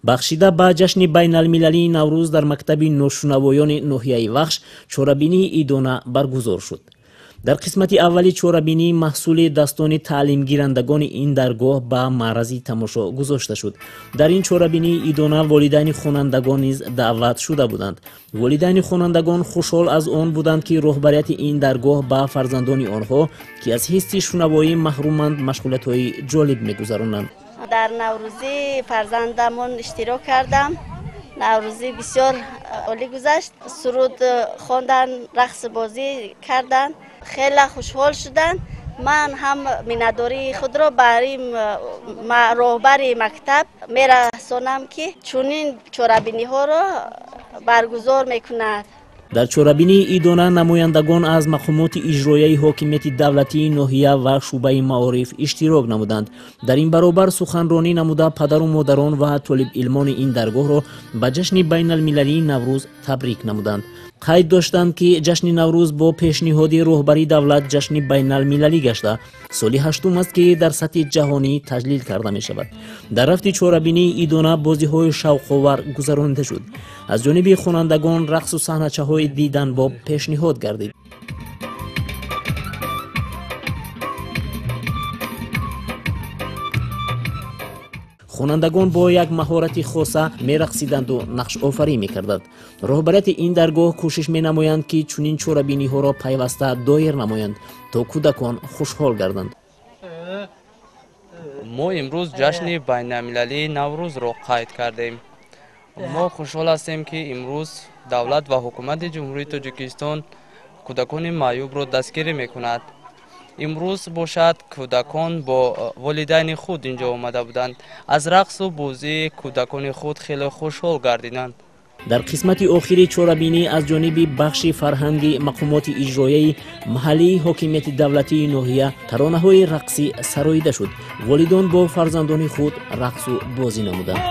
бахшида ба ҷашни байналмилалии наврӯз дар мактаби ношунавоёни ноҳияи Вахш чорабинии идона баргузор шуд. дар қисмати аввали чорабинӣ маҳсули дастони таълимгирандагони ин даргоҳ ба маърази тамошо гузошта шуд. дар ин чорабинии идона волидайни хонандагон низ даъват шуда буданд. волидайни хонандагон хушҳол аз он буданд ки роҳбарияти ин даргоҳ ба фарзандони онҳо ки аз ҳисси шунавоӣ маҳруманд машғулиятҳои ҷолиб мегузаронанд. дар наврӯзи фарзандамон иштирок кардам. наврӯзи бисёр олӣ гузашт. суруд хондан, рақс бозӣ кардан. хеле хушҳол шуданд. ман ҳам миннатдории худро бар ин роҳбари мактаб мерасонам ки чунин чорабиниҳоро баргузор мекунад. дар чорабинии идона намояндагон аз мақомоти иҷроияи ҳокимияти давлатии ноҳия ва шӯъбаи маориф иштирок намуданд. дар ин баробар суханронӣ намуда падару модарон ва толибилмони ин даргоҳро ба ҷашни байналмилалии наврӯз табрик намуданд. қайд доштанд ки ҷашни наврӯз бо пешниҳоди роҳбари давлат ҷашни байналмилалӣ гашта соли 8-ум аст ки дар сатҳи ҷаҳонӣ таҷлил карда мешавад. дар рафти чорабинии идона бозиҳои шавқовар гузаронида шуд. аз ҷониби хонандагон рақсу саҳначаҳои диданбоб пешниҳод гардид. хонандагон бо як маҳорати хоса мерақсиданду нақшофарӣ мекарданд. роҳбарияти ин даргоҳ кӯшиш менамоянд ки чунин чорабиниҳоро пайваста доир намоянд то кӯдакон хушҳол гарданд. мо имрӯз ҷашни байналмилалии наврӯзро қайд кардем. мо хушҳол ҳастем ки имрӯз давлат ва ҳукумати ҷумҳурии Тоҷикистон кӯдакони маъюбро дастгирӣ мекунад. имрӯз бошад кӯдакон бо волидайни худ инҷо омада буданд. аз рақсу бозии кӯдакони худ хеле хушҳол гардиданд. дар қисмати охири чорабинӣ аз ҷониби бахши фарҳанги мақомоти иҷроияи маҳаллии ҳокимияти давлатии ноҳия таронаҳои рақсӣ сароида шуд. волидон бо фарзандони худ рақсу бозӣ намуданд.